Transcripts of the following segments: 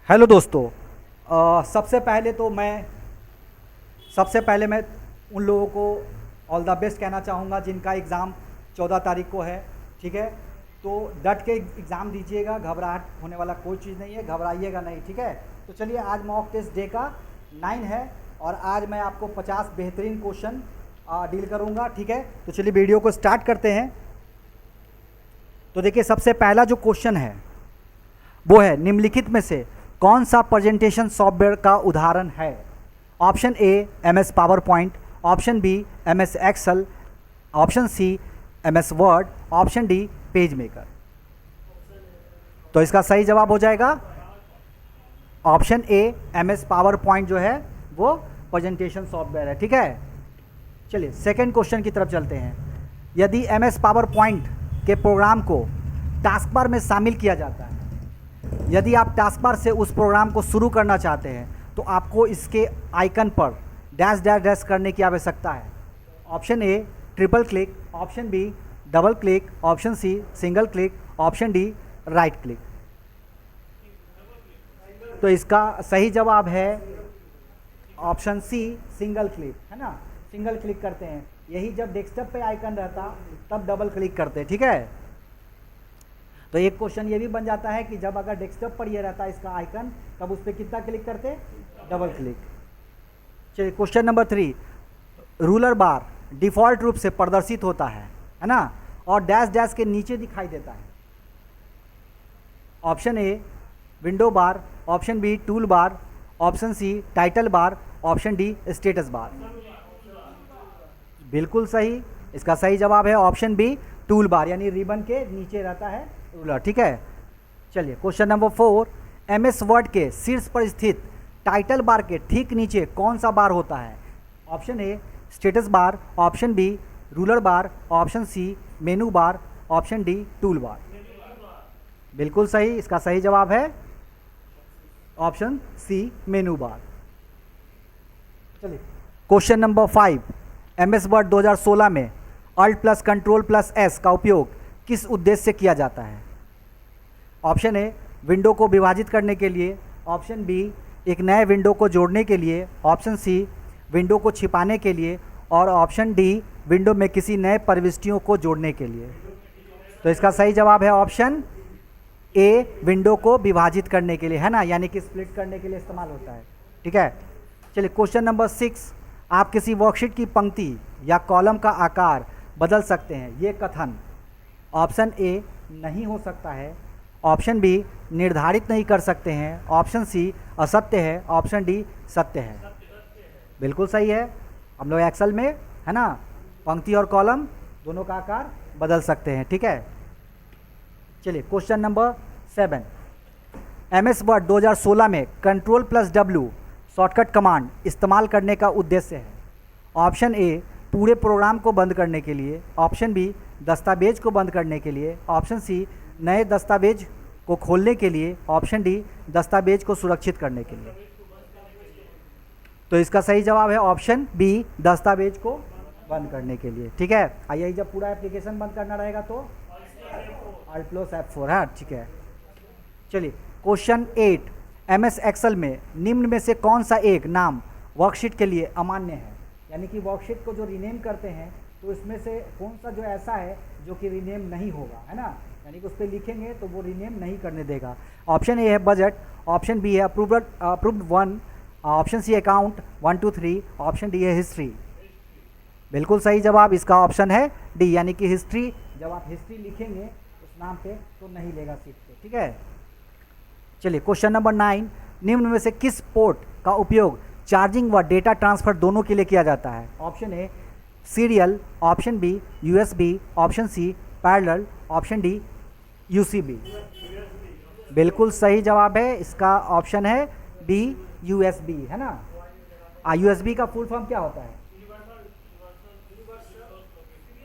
Hello दोस्तों। सबसे पहले मैं उन लोगों को ऑल द बेस्ट कहना चाहूँगा जिनका एग्ज़ाम 14 तारीख को है। ठीक है, तो डट के एग्ज़ाम दीजिएगा, घबराहट होने वाला कोई चीज़ नहीं है, घबराइएगा नहीं। ठीक है, तो चलिए आज मॉक टेस्ट डे का 9 है और आज मैं आपको 50 बेहतरीन क्वेश्चन डील करूँगा। ठीक है, तो चलिए वीडियो को स्टार्ट करते हैं। तो देखिए, सबसे पहला जो क्वेश्चन है वो है, निम्नलिखित में से कौन सा प्रेजेंटेशन सॉफ्टवेयर का उदाहरण है? Option A MS PowerPoint, option B MS Excel, option C MS Word, option D PageMaker. तो इसका सही जवाब हो जाएगा option A MS PowerPoint जो है वो प्रेजेंटेशन सॉफ्टवेयर है। ठीक है, चलिए सेकंड क्वेश्चन की तरफ चलते हैं। यदि MS पावर पॉइंट के प्रोग्राम को टास्क बार में शामिल किया जाता है, यदि आप टास्क बार से उस प्रोग्राम को शुरू करना चाहते हैं तो आपको इसके आइकन पर डैश डैश डैश करने की आवश्यकता है। Option A triple click, option B double click, option C single click, option D right click. तो इसका सही जवाब है ऑप्शन सी सिंगल क्लिक, है ना। सिंगल क्लिक करते हैं, यही जब डेस्कटॉप पे आइकन रहता तब डबल क्लिक करते हैं। ठीक है, तो एक क्वेश्चन ये भी बन जाता है कि जब अगर डेस्कटॉप पर ये रहता है इसका आइकन, तब उस पर कितना क्लिक करते? Double click. चलिए क्वेश्चन नंबर 3, रूलर बार डिफ़ॉल्ट रूप से प्रदर्शित होता है ना, और डैश डैश के नीचे दिखाई देता है। Option A window bar, option B tool bar, option C title bar, option D status bar. बिल्कुल सही, इसका सही जवाब है ऑप्शन बी टूल बार, यानी रिबन के नीचे रहता है रूलर। ठीक है, चलिए क्वेश्चन नंबर 4, MS वर्ड के शीर्ष पर स्थित टाइटल बार के ठीक नीचे कौन सा बार होता है? Option A status bar, option B ruler bar, option C menu bar, option D tool bar. बिल्कुल सही, इसका सही जवाब है ऑप्शन सी मेनू बार। चलिए क्वेश्चन नंबर 5, MS वर्ड 2016 में Alt plus control plus S का उपयोग किस उद्देश्य से किया जाता है? ऑप्शन ए विंडो को विभाजित करने के लिए, ऑप्शन बी एक नए विंडो को जोड़ने के लिए, ऑप्शन सी विंडो को छिपाने के लिए, और ऑप्शन डी विंडो में किसी नए प्रविष्टियों को जोड़ने के लिए। तो इसका सही जवाब है ऑप्शन ए विंडो को विभाजित करने के लिए, है ना, यानी कि स्प्लिट करने के लिए इस्तेमाल होता है। ठीक है, चलिए क्वेश्चन नंबर 6, आप किसी वर्कशीट की पंक्ति या कॉलम का आकार बदल सकते हैं, ये कथन ऑप्शन ए नहीं हो सकता है, ऑप्शन बी निर्धारित नहीं कर सकते हैं, ऑप्शन सी असत्य है, ऑप्शन डी सत्य है। बिल्कुल सही है, हम लोग एक्सेल में, है ना, पंक्ति और कॉलम दोनों का आकार बदल सकते हैं। ठीक है, चलिए क्वेश्चन नंबर 7, MS वर्ड 2016 में control plus W shortcut command इस्तेमाल करने का उद्देश्य है। ऑप्शन ए पूरे प्रोग्राम को बंद करने के लिए, ऑप्शन बी दस्तावेज को बंद करने के लिए, ऑप्शन सी नए दस्तावेज को खोलने के लिए, ऑप्शन डी दस्तावेज को सुरक्षित करने के लिए। तो इसका सही जवाब है ऑप्शन बी दस्तावेज को बंद करने के लिए। ठीक है, आइए जब पूरा एप्लीकेशन बंद करना रहेगा तो Alt प्लस F4 है। ठीक है, चलिए क्वेश्चन 8, MS एक्सेल में निम्न में से कौन सा एक नाम वर्कशीट के लिए अमान्य है? यानी कि वर्कशीट को जो रीनेम करते हैं तो इसमें से कौन सा जो ऐसा है जो कि रीनेम नहीं होगा, है ना, यानी कि उस पर लिखेंगे तो वो रीनेम नहीं करने देगा। ऑप्शन ए है बजट, ऑप्शन बी है approved 1, option C account 1 2 3, option D है हिस्ट्री। बिल्कुल सही जवाब इसका ऑप्शन है डी, यानी कि हिस्ट्री। जब आप हिस्ट्री लिखेंगे उस नाम पे तो नहीं लेगा सीट पे। ठीक है, चलिए क्वेश्चन नंबर 9, निम्न में से किस पोर्ट का उपयोग चार्जिंग व डेटा ट्रांसफर दोनों के लिए किया जाता है? Option A serial, option B USB, option C parallel, option D UCB। बिल्कुल सही जवाब है, इसका ऑप्शन है बी USB, है ना। USB का फुल फॉर्म क्या होता है?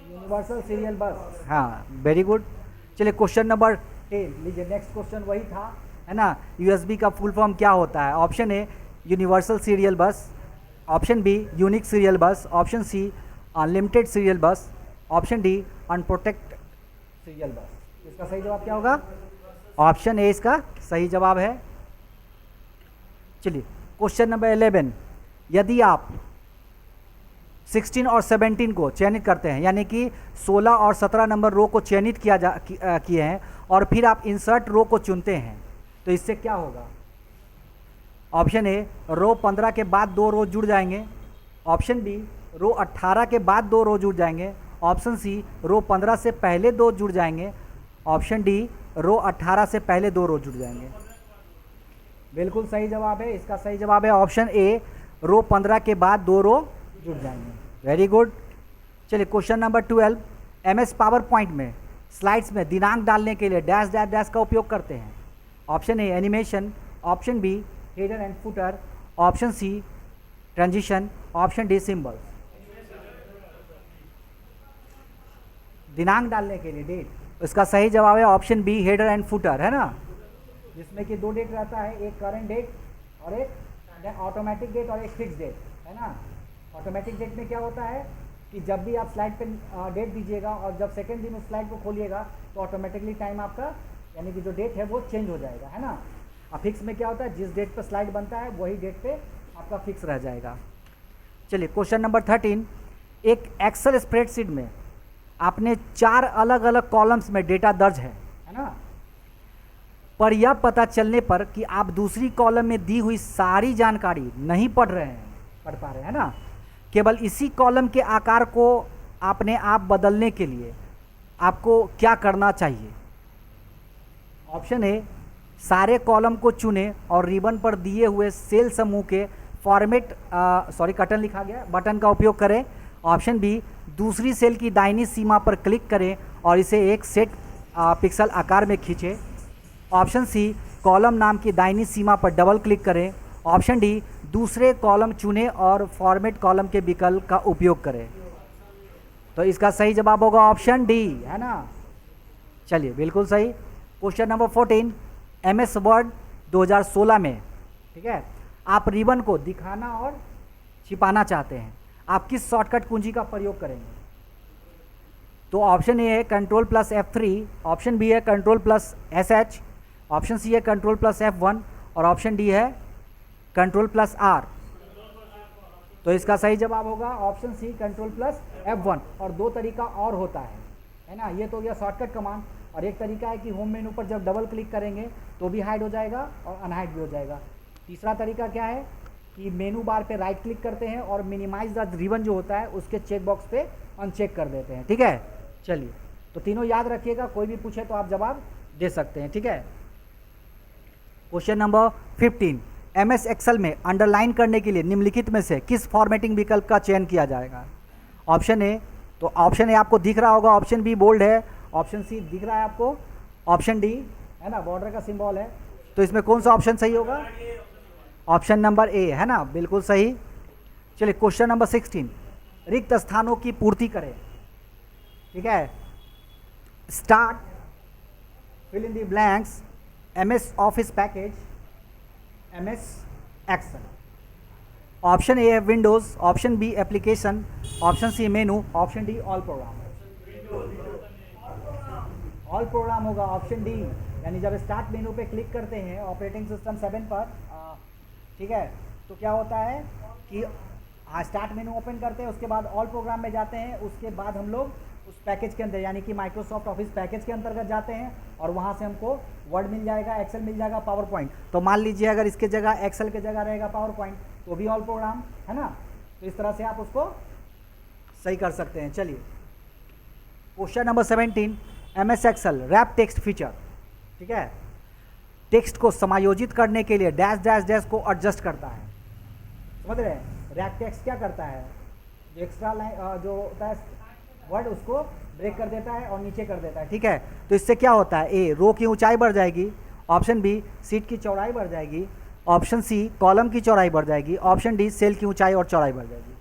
यूनिवर्सल सीरियल बस। हाँ, वेरी गुड। चलिए क्वेश्चन नंबर 10 लीजिए, नेक्स्ट क्वेश्चन वही था, है ना। USB का फुल फॉर्म क्या होता है? Option A universal serial bus, option B unique serial bus, option C unlimited serial bus, option D unprotect serial bus. इसका सही जवाब क्या होगा? ऑप्शन ए इसका सही जवाब है। चलिए क्वेश्चन नंबर 11, यदि आप 16 और 17 को चयनित करते हैं, यानी कि 16 और 17 नंबर रो को चयनित किए हैं और फिर आप इंसर्ट रो को चुनते हैं, तो इससे क्या होगा? ऑप्शन ए, रो 15 के बाद 2 रो जुड़ जाएंगे। ऑप्शन बी, रो 18 के बाद 2 रो जुड़ जाएंगे। ऑप्शन सी, रो 15 से पहले 2 जुड़ जाएंगे। ऑप्शन डी, रो 18 से पहले 2 रो जुड़ जाएंगे। बिल्कुल सही जवाब है, इसका सही जवाब है ऑप्शन ए, रो 15 के बाद 2 रो जुड़ जाएंगे। Very good. चलिए question number 12, MS PowerPoint में स्लाइड्स में दिनांक डालने के लिए डैश डैश डैश का उपयोग करते हैं। Option A, animation. Option B, header and footer. Option C, transition. Option D, symbols. दिनांक डालने के लिए डेट, इसका सही जवाब है option B, header and footer, है ना, जिसमें कि 2 डेट रहता है, एक करंट डेट और एक ऑटोमेटिक डेट और एक फिक्स डेट, है ना। ऑटोमेटिक डेट में क्या होता है कि जब भी आप स्लाइड पे डेट दीजिएगा और जब सेकेंड दिन उस स्लाइड को खोलिएगा तो ऑटोमेटिकली टाइम आपका, यानी कि जो डेट है वो चेंज हो जाएगा, है ना। और फिक्स में क्या होता है, जिस डेट पर स्लाइड बनता है वही डेट पे आपका फिक्स रह जाएगा। चलिए क्वेश्चन नंबर 13, एक एक्सेल स्प्रेडशीट में आपने 4 अलग अलग कॉलम्स में डेटा दर्ज है ना, पर यह पता चलने पर कि आप दूसरी कॉलम में दी हुई सारी जानकारी नहीं पढ़ पा रहे हैं ना, केवल इसी कॉलम के आकार को अपने आप बदलने के लिए आपको क्या करना चाहिए? ऑप्शन ए, सारे कॉलम को चुनें और रिबन पर दिए हुए सेल समूह के फॉर्मेट कटन लिखा गया बटन का उपयोग करें। ऑप्शन बी, दूसरी सेल की दाहिनी सीमा पर क्लिक करें और इसे एक सेट पिक्सल आकार में खींचें। ऑप्शन सी, कॉलम नाम की दाहिनी सीमा पर डबल क्लिक करें। ऑप्शन डी, दूसरे कॉलम चुनें और फॉर्मेट कॉलम के विकल्प का उपयोग करें। तो इसका सही जवाब होगा ऑप्शन डी, है ना। चलिए बिल्कुल सही। क्वेश्चन नंबर 14, MS वर्ड 2016 में, ठीक है, आप रिबन को दिखाना और छिपाना चाहते हैं, आप किस शॉर्टकट कुंजी का प्रयोग करेंगे? तो ऑप्शन ए है Ctrl+F3, ऑप्शन बी है Ctrl+SH, ऑप्शन सी है Ctrl+F1 और ऑप्शन डी है Ctrl+R। तो इसका सही जवाब होगा ऑप्शन सी, Ctrl+F1। और 2 तरीका और होता है ना। ये तो गया शॉर्टकट कमांड, और एक तरीका है कि होम मेनू पर जब डबल क्लिक करेंगे तो भी हाइड हो जाएगा और अनहाइड भी हो जाएगा। तीसरा तरीका क्या है कि मेनू बार पे राइट क्लिक करते हैं और मिनिमाइज द रिबन जो होता है उसके चेक बॉक्स पे अनचेक कर देते हैं, ठीक है। चलिए, तो तीनों याद रखिएगा, कोई भी पूछे तो आप जवाब दे सकते हैं, ठीक है। क्वेश्चन नंबर 15, MS एक्सेल में अंडरलाइन करने के लिए निम्नलिखित में से किस फॉर्मेटिंग विकल्प का चयन किया जाएगा? ऑप्शन ए, तो ऑप्शन ए आपको दिख रहा होगा, ऑप्शन बी बोल्ड है, ऑप्शन सी दिख रहा है आपको, ऑप्शन डी है ना बॉर्डर का सिंबल है। तो इसमें कौन सा ऑप्शन सही होगा? ऑप्शन नंबर ए, है ना, बिल्कुल सही। चलिए क्वेश्चन नंबर 16, रिक्त स्थानों की पूर्ति करें, ठीक है। Start, fill in the blanks, MS Office package, MS Excel. Option A है Windows, option B application, option C menu, option D all program. All program होगा ऑप्शन डी, यानी जब स्टार्ट मेनू पे क्लिक करते हैं ऑपरेटिंग सिस्टम 7 पर, ठीक है, तो क्या होता है कि स्टार्ट मेनू ओपन करते हैं, उसके बाद ऑल प्रोग्राम में जाते हैं, उसके बाद हम लोग उस पैकेज के अंदर यानी कि माइक्रोसॉफ्ट ऑफिस पैकेज के अंतर्गत जाते हैं और वहाँ से हमको वर्ड मिल जाएगा, एक्सेल मिल जाएगा, पावर पॉइंट। तो मान लीजिए अगर इसके जगह एक्सेल के जगह रहेगा पावर पॉइंट तो भी ऑल प्रोग्राम, है ना। तो इस तरह से आप उसको सही कर सकते हैं। चलिए question number 17, MS Excel wrap text feature, ठीक है, टेक्स्ट को समायोजित करने के लिए डैश डैश डैश को एडजस्ट करता है, समझ रहे हैं। रैप टेक्स्ट क्या करता है, जो एक्स्ट्रा लाइन जो होता है वर्ड उसको ब्रेक कर देता है और नीचे कर देता है, ठीक है। तो इससे क्या होता है, ए, रो की ऊंचाई बढ़ जाएगी, ऑप्शन बी, सीट की चौड़ाई बढ़ जाएगी, ऑप्शन सी, कॉलम की चौड़ाई बढ़ जाएगी, ऑप्शन डी, सेल की ऊंचाई और चौड़ाई बढ़ जाएगी।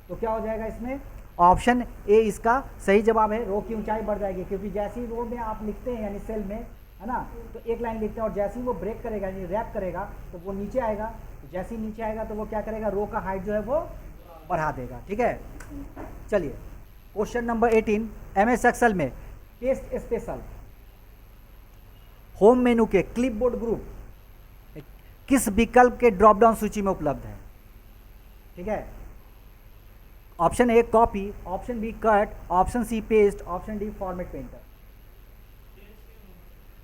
तो क्या हो जाएगा इसमें, ऑप्शन ए इसका सही जवाब है, रो की ऊंचाई बढ़ जाएगी, क्योंकि जैसे ही रो में आप लिखते हैं यानी सेल में, है ना, तो एक लाइन लिखते हैं और जैसे ही वो ब्रेक करेगा यानी रैप करेगा तो वो नीचे आएगा, तो जैसे ही नीचे आएगा तो वो क्या करेगा, रो का हाइट जो है वो बढ़ा देगा, ठीक है। चलिए क्वेश्चन नंबर 18, MS एक्सेल में टेस्ट स्पेशल होम मेनू के क्लिपबोर्ड ग्रुप किस विकल्प के ड्रॉप डाउन सूची में उपलब्ध है? ठीक है, option A copy, option B cut, option C paste, option D format painter.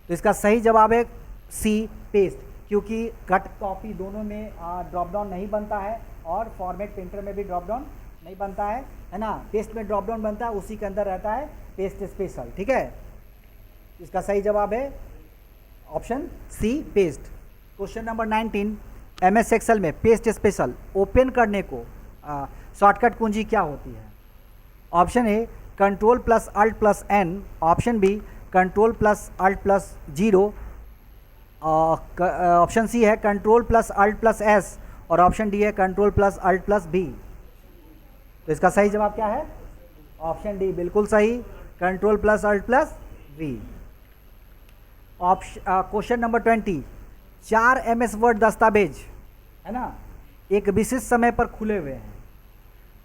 तो इसका सही जवाब है सी पेस्ट, क्योंकि कट कॉपी दोनों में ड्रॉप डाउन नहीं बनता है और फॉर्मेट पेंटर में भी ड्रॉप डाउन नहीं बनता है ना। पेस्ट में ड्रॉप डाउन बनता है, उसी के अंदर रहता है पेस्ट स्पेशल। ठीक है, इसका सही जवाब है option C paste. Question number 19, MS Excel में पेस्ट स्पेशल ओपन करने को शॉर्टकट कुंजी क्या होती है? Option A control plus alt plus N, option B control plus alt plus 0, option C है control plus alt plus S, और option D है control plus alt plus B. तो इसका सही जवाब क्या है? ऑप्शन डी, बिल्कुल सही, control plus alt plus B. Question number 20, 4 MS Word दस्तावेज है ना, एक विशिष्ट समय पर खुले हुए हैं।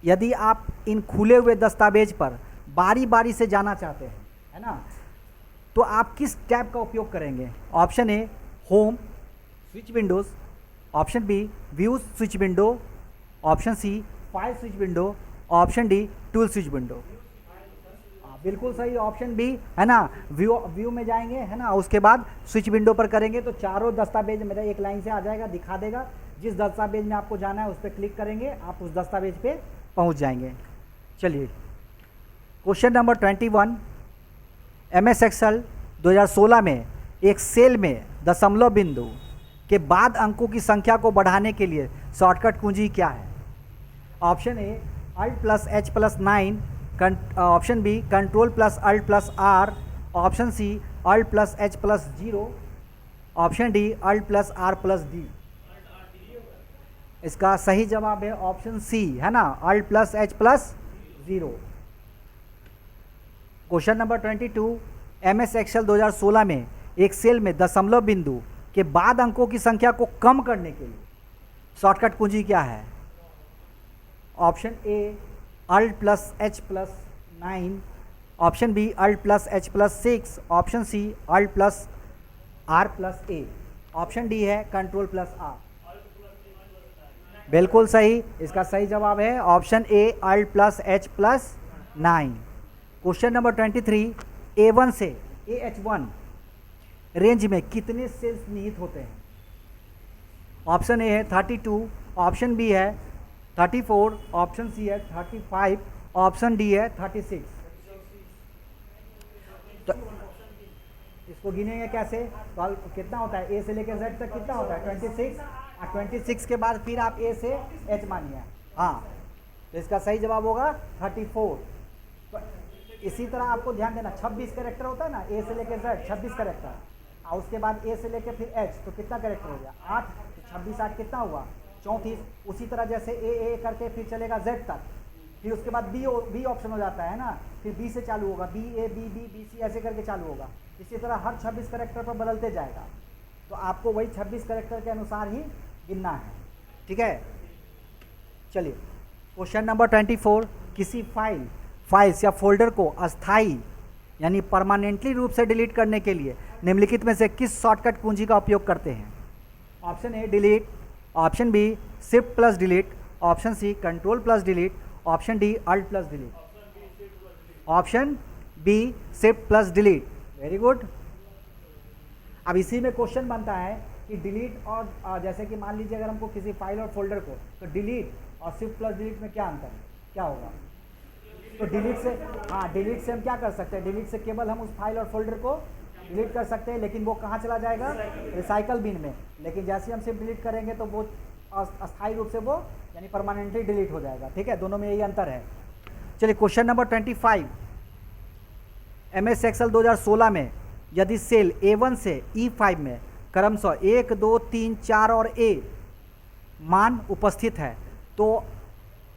यदि आप इन खुले हुए दस्तावेज पर बारी बारी से जाना चाहते हैं, है ना, तो आप किस टैब का उपयोग करेंगे? Option A home switch windows, option B view switch window, option C file switch window, option D tool switch window. बिल्कुल सही, ऑप्शन बी है ना, व्यू में जाएंगे है ना, उसके बाद स्विच विंडो पर करेंगे तो चारों दस्तावेज मेरा एक लाइन से आ जाएगा, दिखा देगा। जिस दस्तावेज में आपको जाना है उस पर क्लिक करेंगे, आप उस दस्तावेज पे पहुंच जाएंगे। चलिए क्वेश्चन नंबर 21, MS एक्सेल 2016 में एक सेल में दशमलव बिंदु के बाद अंकों की संख्या को बढ़ाने के लिए शॉर्टकट कुंजी क्या है? Option A alt plus H plus 9, option B control plus alt plus R, option C alt plus H plus 0, option D alt plus R plus D. इसका सही जवाब है ऑप्शन सी है ना, alt plus H plus 0। Question number 22, MS Excel 2016 में एक cell में दशमलव बिंदु के बाद अंकों की संख्या को कम करने के लिए शॉर्टकट कुंजी क्या है? Option A alt plus H plus 9, option B alt plus H plus 6, option C alt plus R plus A, option D है कंट्रोल प्लस आर। बिल्कुल सही, इसका सही जवाब है option A alt plus H plus 9। Question number 23, A1 से AH1 range में कितने सेल्स निहित होते हैं? ऑप्शन ए है 32, ऑप्शन बी है 34, ऑप्शन सी है 35, ऑप्शन डी है 36। तो इसको गिनेंगे कैसे? तो कितना होता है, ए से लेकर जेड तक कितना होता है? 26, और 26 के बाद फिर आप ए से एच मानिए। हाँ, तो इसका सही जवाब होगा 34। तो इसी तरह आपको ध्यान देना, 26 कैरेक्टर होता है ना, ए से लेकर जेड 26 कैरेक्टर, और उसके बाद ए से लेकर फिर एच, तो कितना कैरेक्टर हो गया? 8, 26 8 कितना हुआ? 34। उसी तरह जैसे ए करके फिर चलेगा जेड तक, फिर उसके बाद बी ऑप्शन हो जाता है ना, फिर बी से चालू होगा, B A B B B C ऐसे करके चालू होगा। इसी तरह हर 26 कैरेक्टर पर बदलते जाएगा, तो आपको वही 26 कैरेक्टर के अनुसार ही गिनना है। ठीक है, चलिए क्वेश्चन नंबर 24, किसी फाइल्स या फोल्डर को अस्थाई यानी परमानेंटली रूप से डिलीट करने के लिए निम्नलिखित में से किस शॉर्टकट कुंजी का उपयोग करते हैं? Option A delete, option B shift plus delete, option C control plus delete, option D alt plus delete, option B shift plus delete. Very good. अब इसी में क्वेश्चन बनता है कि डिलीट और जैसे कि मान लीजिए अगर हमको किसी फाइल और फोल्डर को, तो डिलीट और शिफ्ट प्लस डिलीट में क्या अंतर है, क्या होगा? तो डिलीट से, हाँ डिलीट से हम क्या कर सकते हैं? डिलीट से केवल हम उस फाइल और फोल्डर को डिलीट कर सकते हैं, लेकिन वो कहाँ चला जाएगा? रिसाइकल बिन में। लेकिन जैसे हम सिर्फ डिलीट करेंगे तो वो अस्थायी रूप से वो यानी परमानेंटली डिलीट हो जाएगा। ठीक है, दोनों में यही अंतर है। चलिए क्वेश्चन नंबर 25, MS एक्सेल 2016 में यदि सेल A1 से E5 में क्रमशः 1 2 3 4 और A मान उपस्थित है, तो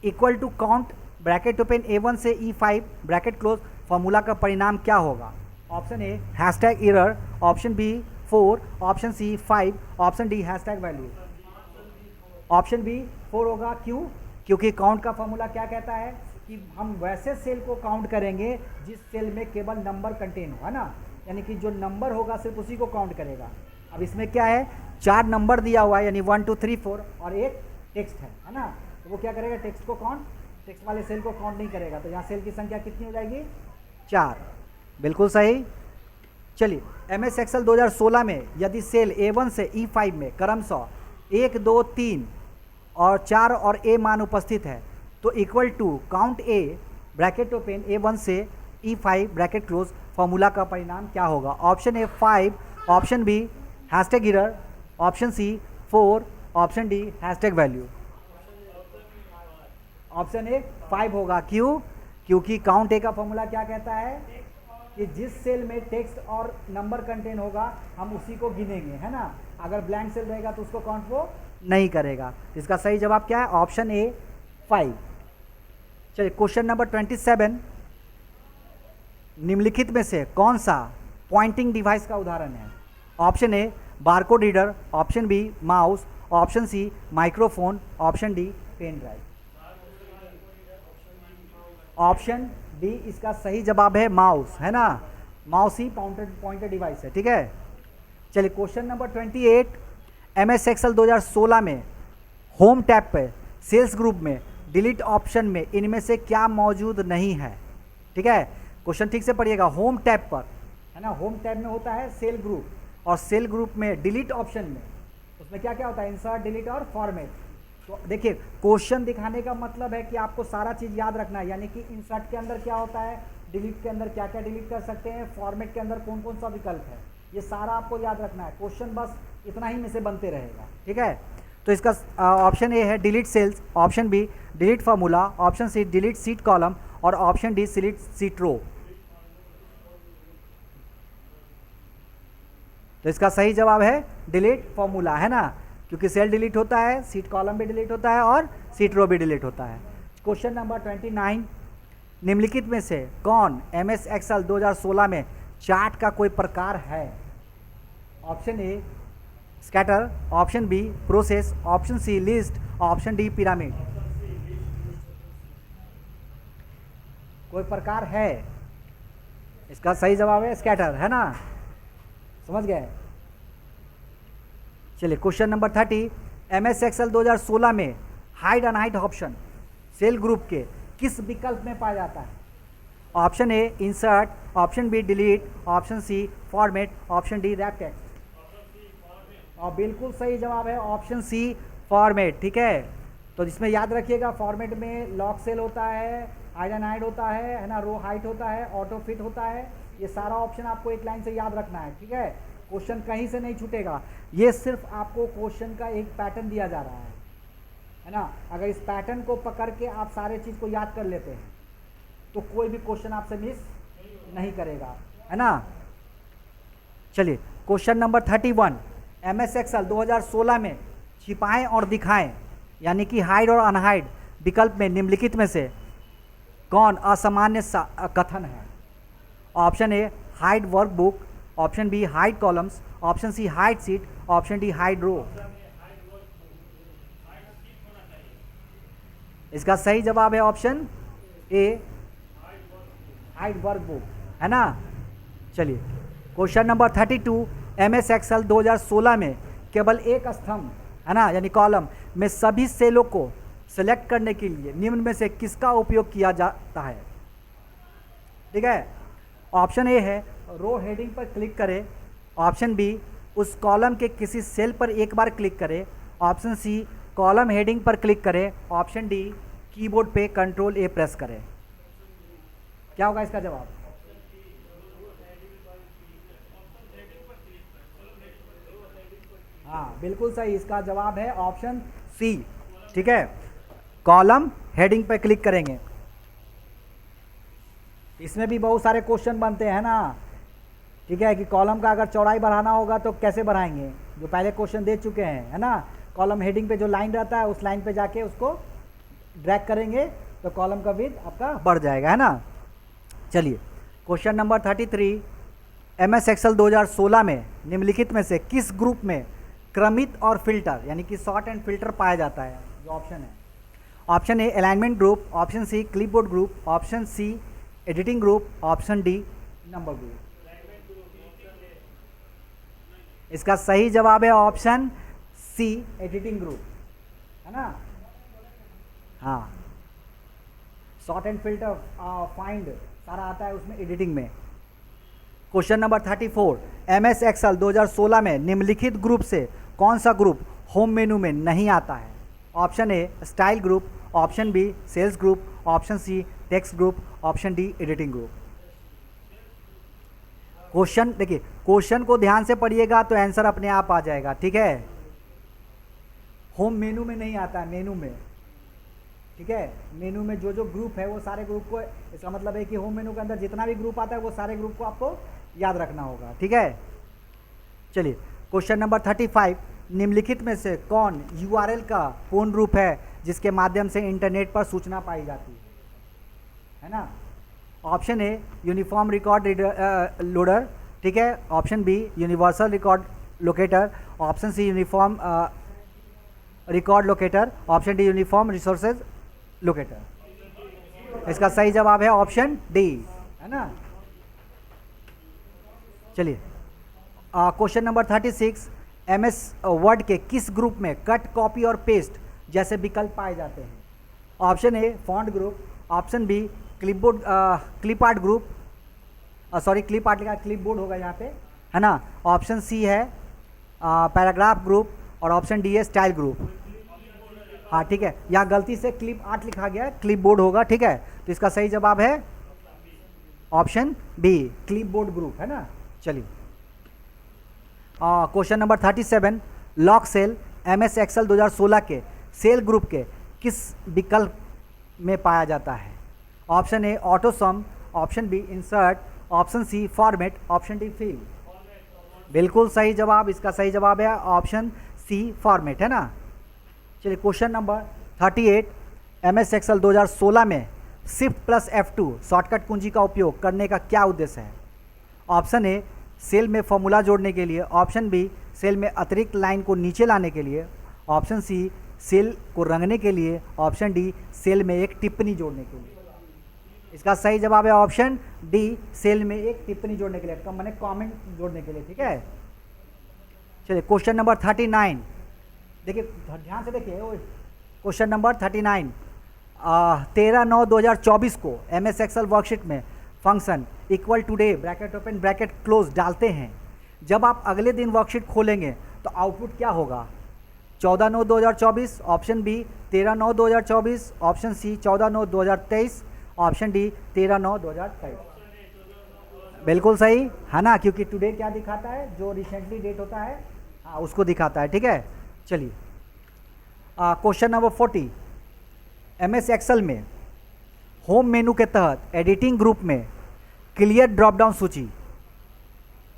equal to count bracket open A1 से E5 ब्रैकेट क्लोज फॉर्मूला का परिणाम क्या होगा? Option A hashtag error, option B 4, option C 5, option D hashtag value. Option B 4 होगा, क्यों? क्योंकि काउंट का फॉर्मूला क्या कहता है कि हम वैसे सेल को काउंट करेंगे जिस सेल में केवल नंबर कंटेन हो, है ना। यानी कि जो नंबर होगा सिर्फ उसी को काउंट करेगा। अब इसमें क्या है, 4 नंबर दिया हुआ है यानी 1 2 3 4 और एक टेक्स्ट है ना, तो वो क्या करेगा, टेक्स्ट को काउंट, टेक्स्ट वाले सेल को काउंट नहीं करेगा। तो यहाँ सेल की संख्या कितनी हो जाएगी, 4। बिल्कुल सही। चलिए MS एक्सेल 2016 में यदि सेल A1 से E5 में क्रमशः 1 2 3 और 4 और A मान उपस्थित है तो equal to count A bracket open A1 से E5 ब्रैकेट क्लोज फॉर्मूला का परिणाम क्या होगा। Option A 5, option B hashtag error, option C 4, option D hashtag value. Option A 5 होगा, क्यों, क्योंकि काउंट ए का फॉर्मूला क्या कहता है कि जिस सेल में टेक्स्ट और नंबर कंटेन होगा हम उसी को गिनेंगे, है ना। अगर ब्लैंक सेल रहेगा तो उसको काउंट वो नहीं करेगा। तो इसका सही जवाब क्या है, ऑप्शन ए 5। चलिए क्वेश्चन नंबर 27, निम्नलिखित में से कौन सा पॉइंटिंग डिवाइस का उदाहरण है। Option A barcode reader, option B mouse, option C microphone, option D pen drive. Option D इसका सही जवाब है, माउस, है ना। माउस ही पॉइंटर डिवाइस है, ठीक है। चलिए क्वेश्चन नंबर 28, MS एक्सेल 2016 में होम टैब पे सेल्स ग्रुप में डिलीट ऑप्शन में इनमें से क्या मौजूद नहीं है, ठीक है। क्वेश्चन ठीक से पढ़िएगा, होम टैब पर, है ना, होम टैब में होता है सेल ग्रुप और सेल ग्रुप में डिलीट ऑप्शन में उसमें क्या क्या होता है, इंसर्ट, डिलीट और फॉर्मेट। तो देखिए क्वेश्चन दिखाने का मतलब है कि आपको सारा चीज़ याद रखना है, यानी कि इंसर्ट के अंदर क्या होता है, डिलीट के अंदर क्या क्या डिलीट कर सकते हैं, फॉर्मेट के अंदर कौन कौन सा विकल्प है, ये सारा आपको याद रखना है। क्वेश्चन बस इतना ही में से बनते रहेगा, ठीक है। तो इसका ऑप्शन ए है delete cells, option B delete formula, option C delete sheet column और option D delete sheet row. तो इसका सही जवाब है डिलीट फार्मूला, है ना, क्योंकि सेल डिलीट होता है, सीट कॉलम भी डिलीट होता है और सीट रो भी डिलीट होता है। क्वेश्चन नंबर 29, निम्नलिखित में से कौन MS एक्सेल 2016 में चार्ट का कोई प्रकार है। Option A scatter, option B process, option C list, option D pyramid. कोई प्रकार है, इसका सही जवाब है स्कैटर, है ना, समझ गए। चलिए क्वेश्चन नंबर 30, MS एक्सेल 2016 में hide unhide option cell group के किस विकल्प में पाया जाता है। Option A insert, option B delete, option C format, option D wrap text. और बिल्कुल सही जवाब है ऑप्शन सी फॉर्मेट, ठीक है। तो जिसमें याद रखिएगा फॉर्मेट में लॉक सेल होता है, हाइड एंड हाइड होता है ना, रो हाइट होता है, ऑटो फिट होता है, ये सारा ऑप्शन आपको एक लाइन से याद रखना है, ठीक है। क्वेश्चन कहीं से नहीं छूटेगा, ये सिर्फ आपको क्वेश्चन का एक पैटर्न दिया जा रहा है ना। अगर इस पैटर्न को पकड़ के आप सारे चीज़ को याद कर लेते हैं तो कोई भी क्वेश्चन आपसे मिस नहीं करेगा, है ना। चलिए क्वेश्चन नंबर 31, MS एक्सेल 2016 में छिपाएं और दिखाएं यानी कि हाइड और अनहाइड विकल्प में निम्नलिखित में से कौन असामान्य कथन है। Option A hide workbook, option B hide columns, option C hide sheet, option D hide row. इसका सही जवाब है ऑप्शन ए हाइड वर्कबुक, है ना। चलिए क्वेश्चन नंबर 32, MS एक्सेल 2016 में केवल एक स्तंभ, है ना, यानी कॉलम में सभी सेलों को सेलेक्ट करने के लिए निम्न में से किसका उपयोग किया जाता है, ठीक है। ऑप्शन ए है रो हेडिंग पर क्लिक करें, ऑप्शन बी उस कॉलम के किसी सेल पर एक बार क्लिक करें, ऑप्शन सी कॉलम हेडिंग पर क्लिक करें, ऑप्शन डी कीबोर्ड पे कंट्रोल ए प्रेस करें। क्या होगा इसका जवाब, हाँ बिल्कुल सही, इसका जवाब है ऑप्शन सी, ठीक है, कॉलम हेडिंग पर क्लिक करेंगे। इसमें भी बहुत सारे क्वेश्चन बनते हैं ना, ठीक है, कि कॉलम का अगर चौड़ाई बढ़ाना होगा तो कैसे बढ़ाएंगे, जो पहले क्वेश्चन दे चुके हैं, है ना। कॉलम हेडिंग पे जो लाइन रहता है उस लाइन पे जाके उसको ड्रैग करेंगे तो कॉलम का विड्थ आपका बढ़ जाएगा, है ना। चलिए क्वेश्चन नंबर 33, MS एक्सेल 2016 में निम्नलिखित में से किस ग्रुप में क्रमित और फिल्टर यानी कि सॉर्ट एंड फिल्टर पाया जाता है। जो ऑप्शन है, option A alignment group, option C clipboard group, option C editing group, option D number group. इसका सही जवाब है ऑप्शन सी, एडिटिंग ग्रुप, है ना। हाँ, शॉर्ट एंड फिल्टर, फाइंड सारा आता है उसमें, एडिटिंग में। क्वेश्चन नंबर 34, MS एक्सेल 2016 में निम्नलिखित ग्रुप से कौन सा ग्रुप होम मेनू में नहीं आता है? Option A style group, option B cells group, option C text group, option D editing group. Question देखिए, क्वेश्चन को ध्यान से पढ़िएगा तो आंसर अपने आप आ जाएगा, ठीक है। होम मेनू में नहीं आता है, मेनू में, ठीक है। मेनू में जो जो ग्रुप है वो सारे ग्रुप को, इसका मतलब है कि होम मेनू के अंदर जितना भी ग्रुप आता है वो सारे ग्रुप को आपको याद रखना होगा, ठीक है। चलिए क्वेश्चन नंबर 35, निम्नलिखित में से कौन URL का पूर्ण रूप है जिसके माध्यम से इंटरनेट पर सूचना पाई जाती है ना। Option A uniform record loader, ठीक है। Option B universal record locator, option C uniform record locator, option D uniform resources locator. इसका सही जवाब है ऑप्शन डी, है ना। चलिए क्वेश्चन नंबर 36, MS वर्ड के किस ग्रुप में कट, कॉपी और पेस्ट जैसे विकल्प पाए जाते हैं? Option A font group, option B clipboard, clip art group, sorry clip art लिखा, क्लिप बोर्ड होगा यहाँ पे, है ना। ऑप्शन सी है पैराग्राफ ग्रुप, और ऑप्शन डी है स्टाइल ग्रुप। हाँ ठीक है, यहाँ गलती से क्लिप आर्ट लिखा गया है, क्लिप बोर्ड होगा, ठीक है। तो इसका सही जवाब है option B, clip board group, है ना। चलिए question number 37, lock cell MS Excel 2016 के सेल ग्रुप के किस विकल्प में पाया जाता है? Option A auto sum, option B insert, option C format, option D fill. बिल्कुल सही जवाब, इसका सही जवाब है ऑप्शन सी फॉर्मेट, है ना। चलिए क्वेश्चन नंबर 38, MS एक्सेल 2016 में Shift+F2 शॉर्टकट कुंजी का उपयोग करने का क्या उद्देश्य है? ऑप्शन ए सेल में फॉर्मूला जोड़ने के लिए, ऑप्शन बी सेल में अतिरिक्त लाइन को नीचे लाने के लिए, ऑप्शन सी सेल को रंगने के लिए, ऑप्शन डी सेल में एक टिप्पणी जोड़ने के लिए। इसका सही जवाब है ऑप्शन डी, सेल में एक टिप्पणी जोड़ने के लिए, कम मैंने कमेंट जोड़ने के लिए, ठीक है। चलिए क्वेश्चन नंबर 39, देखिए ध्यान से देखिए, क्वेश्चन नंबर 39, 13/9/2024 को MS एक्सेल वर्कशीट में function equal today bracket open bracket close डालते हैं, जब आप अगले दिन वर्कशीट खोलेंगे तो आउटपुट क्या होगा? 14/9/2024, option B 13/9/2024, option C 14/9/2023, option D 13/9/2023। बिल्कुल सही है ना, क्योंकि टुडे क्या दिखाता है, जो रिसेंटली डेट होता है हाँ उसको दिखाता है, ठीक है। चलिए क्वेश्चन नंबर 40, MS एक्सेल में होम मेनू के तहत एडिटिंग ग्रुप में क्लियर ड्रॉप डाउन सूची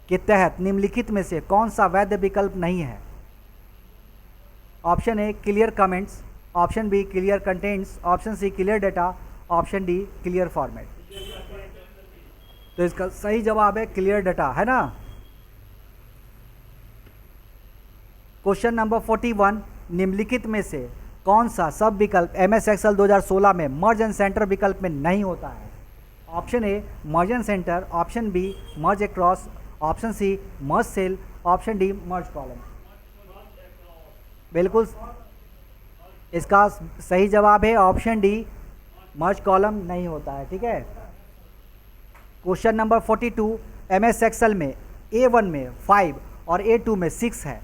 के तहत निम्नलिखित में से कौन सा वैध विकल्प नहीं है? Option A clear comments, option B clear contents, option C clear data, option D clear format. तो इसका सही जवाब है क्लियर डेटा, है ना। क्वेश्चन नंबर 41, निम्नलिखित में से कौन सा सब विकल्प MS एक्सेल 2016 में मर्ज एंड सेंटर विकल्प में नहीं होता है? Option A merge and center, option B merge across, option C merge cell, option D merge column. बिल्कुल इसका सही जवाब है ऑप्शन डी, मर्ज कॉलम नहीं होता है, ठीक है। क्वेश्चन नंबर 42, MS एक्सेल में A1 में 5 और A2 में 6 है,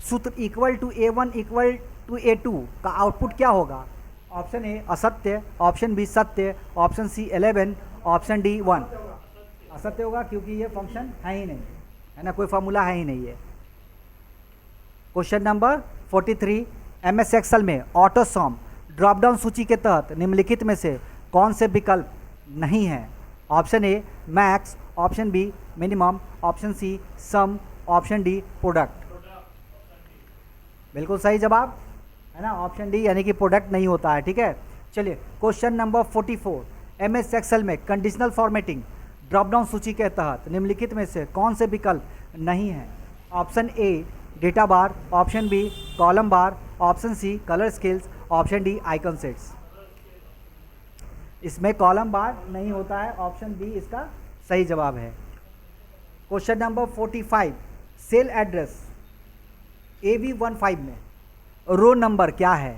सूत्र equal to A1 equal to A2 का आउटपुट क्या होगा? ऑप्शन ए असत्य, ऑप्शन बी सत्य, ऑप्शन सी 11, ऑप्शन डी 1। असत्य होगा क्योंकि ये फंक्शन है ही नहीं, है ना, कोई फार्मूला है ही नहीं है। क्वेश्चन नंबर 43, MS एक्सेल में ऑटो सम ड्रॉप डाउन सूची के तहत निम्नलिखित में से कौन से विकल्प नहीं है? Option A max, option B minimum, option C sum, option D product. बिल्कुल सही जवाब है ना, ऑप्शन डी यानी कि प्रोडक्ट नहीं होता है, ठीक है। चलिए क्वेश्चन नंबर 44, MS एक्सेल में कंडीशनल फॉर्मेटिंग ड्रॉप डाउन सूची के तहत निम्नलिखित में से कौन से विकल्प नहीं है? Option A data bar, option B column bar, option C colour scales, option D icon sets. इसमें कॉलम बार नहीं होता है, ऑप्शन बी इसका सही जवाब है। Question number 45, cell address AB15 में रो नंबर क्या है?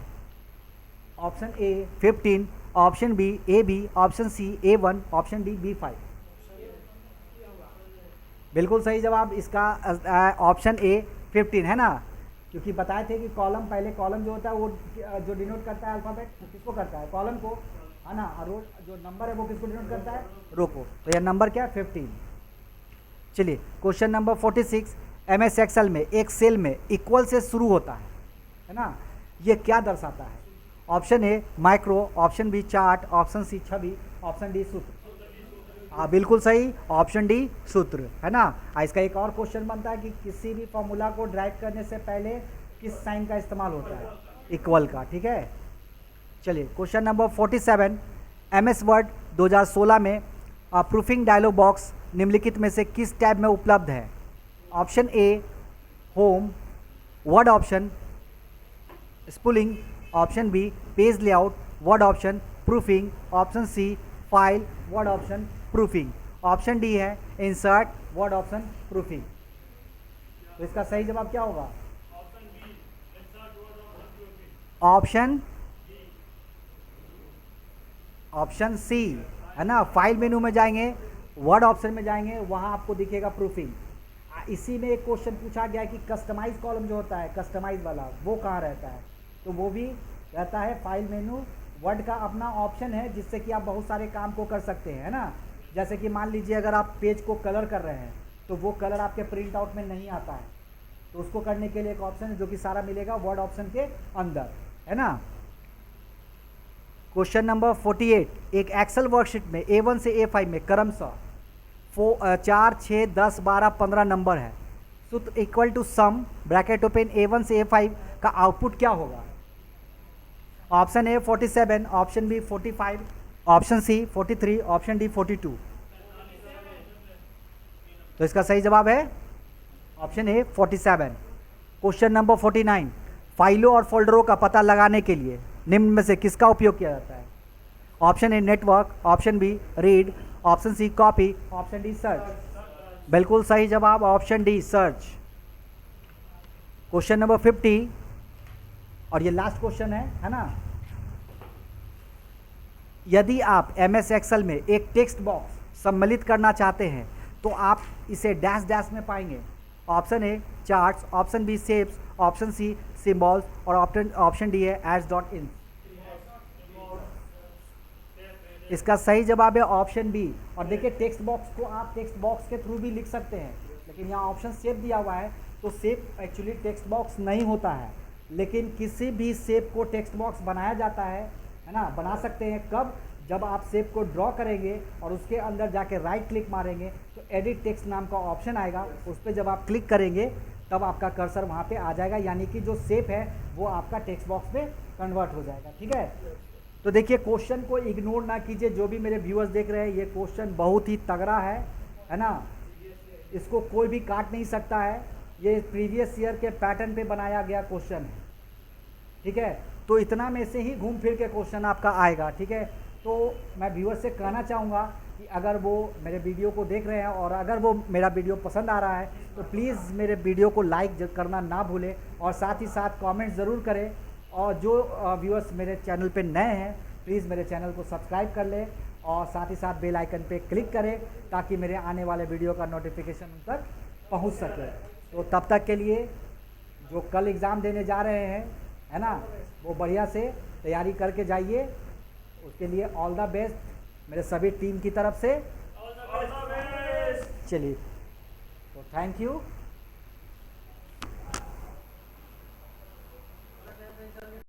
Option A 15, option B AB, option C A1, option D B5। बिल्कुल सही जवाब इसका ऑप्शन ए 15 है ना, क्योंकि बताए थे कि कॉलम, पहले कॉलम जो होता है वो जो डिनोट करता है अल्फ़ाबेट, किसको करता है? कॉलम को, है ना। और रो जो नंबर है वो किसको डिनोट करता है? रो को। तो यह नंबर क्या है? 15। चलिए क्वेश्चन नंबर 46, MS एक्सेल में एक सेल में इक्वल से शुरू होता है ना, ये क्या दर्शाता है? Option A micro, option B chart, option C छवि, ऑप्शन डी सूत्र। हाँ बिल्कुल सही, ऑप्शन डी सूत्र, है ना। इसका एक और क्वेश्चन बनता है कि किसी भी फॉर्मूला को ड्राइव करने से पहले किस साइन का इस्तेमाल होता है? इक्वल का, ठीक है। चलिए क्वेश्चन नंबर 47, MS वर्ड 2016 में प्रूफिंग डायलॉग बॉक्स निम्नलिखित में से किस टैब में उपलब्ध है? Option A home, Word option spooling, option B page layout, Word option proofing, option C file, Word option proofing, option D है इंसर्ट, वर्ड ऑप्शन प्रूफिंग। तो इसका सही जवाब क्या होगा? ऑप्शन सी, है ना। फाइल मेनू में जाएंगे, वर्ड ऑप्शन में जाएंगे, वहां आपको दिखेगा प्रूफिंग। इसी में एक क्वेश्चन पूछा गया कि कस्टमाइज कॉलम जो होता है, कस्टमाइज वाला, वो कहाँ रहता है? तो वो भी रहता है फाइल मेनू। वर्ड का अपना ऑप्शन है जिससे कि आप बहुत सारे काम को कर सकते हैं, है ना। जैसे कि मान लीजिए अगर आप पेज को कलर कर रहे हैं तो वो कलर आपके प्रिंट आउट में नहीं आता है, तो उसको करने के लिए एक ऑप्शन है जो कि सारा मिलेगा वर्ड ऑप्शन के अंदर, है ना। क्वेश्चन नंबर 48, एक एक्सेल वर्कशीट में A1 से A5 में क्रमशः 4, 6, 10, 12, 15 नंबर है। सूत्र equal to sum bracket open A1 से A5 का आउटपुट क्या होगा? Option A 47, option B 45, option C 43, option D 42। तो इसका सही जवाब है ऑप्शन ए 47। क्वेश्चन नंबर 49, फाइलों और फोल्डरों का पता लगाने के लिए निम्न में से किसका उपयोग किया जाता है? Option A network, option B read, option C copy, option D search. बिल्कुल सही जवाब option D search. Question number 50 और ये लास्ट क्वेश्चन है ना। यदि आप MS एक्सेल में एक टेक्स्ट बॉक्स सम्मिलित करना चाहते हैं तो आप इसे डैश डैश में पाएंगे। Option A charts, option B shapes, option C symbols और ऑप्शन डी है एड्स डॉट इन। इसका सही जवाब है ऑप्शन बी। और देखिए टेक्स्ट बॉक्स को आप टेक्स्ट बॉक्स के थ्रू भी लिख सकते हैं, लेकिन यहाँ ऑप्शन शेप दिया हुआ है तो शेप एक्चुअली टेक्स्ट बॉक्स नहीं होता है, लेकिन किसी भी शेप को टेक्स्ट बॉक्स बनाया जाता है ना। बना सकते हैं कब? जब आप शेप को ड्रॉ करेंगे और उसके अंदर जाके राइट क्लिक मारेंगे तो एडिट टेक्स्ट नाम का ऑप्शन आएगा, उस पर जब आप क्लिक करेंगे तब आपका कर्सर वहाँ पे आ जाएगा, यानी कि जो शेप है वो आपका टेक्स्ट बॉक्स में कन्वर्ट हो जाएगा, ठीक है। तो देखिए क्वेश्चन को इग्नोर ना कीजिए, जो भी मेरे व्यूअर्स देख रहे हैं, ये क्वेश्चन बहुत ही तगड़ा है ना। इसको कोई भी काट नहीं सकता है, ये प्रीवियस ईयर के पैटर्न पे बनाया गया क्वेश्चन है, ठीक है। तो इतना में से ही घूम फिर के क्वेश्चन आपका आएगा, ठीक है। तो मैं व्यूअर्स से कहना चाहूँगा कि अगर वो मेरे वीडियो को देख रहे हैं और अगर वो मेरा वीडियो पसंद आ रहा है तो प्लीज़ मेरे वीडियो को लाइक करना ना भूलें और साथ ही साथ कमेंट ज़रूर करें। और जो व्यूअर्स मेरे चैनल पे नए हैं प्लीज़ मेरे चैनल को सब्सक्राइब कर लें और साथ ही साथ बेल आइकन पे क्लिक करें ताकि मेरे आने वाले वीडियो का नोटिफिकेशन उन तक पहुंच सके। तो तब तक के लिए जो कल एग्ज़ाम देने जा रहे हैं, है ना, वो बढ़िया से तैयारी करके जाइए। उसके लिए ऑल द बेस्ट मेरे सभी टीम की तरफ से। चलिए, तो थैंक यू।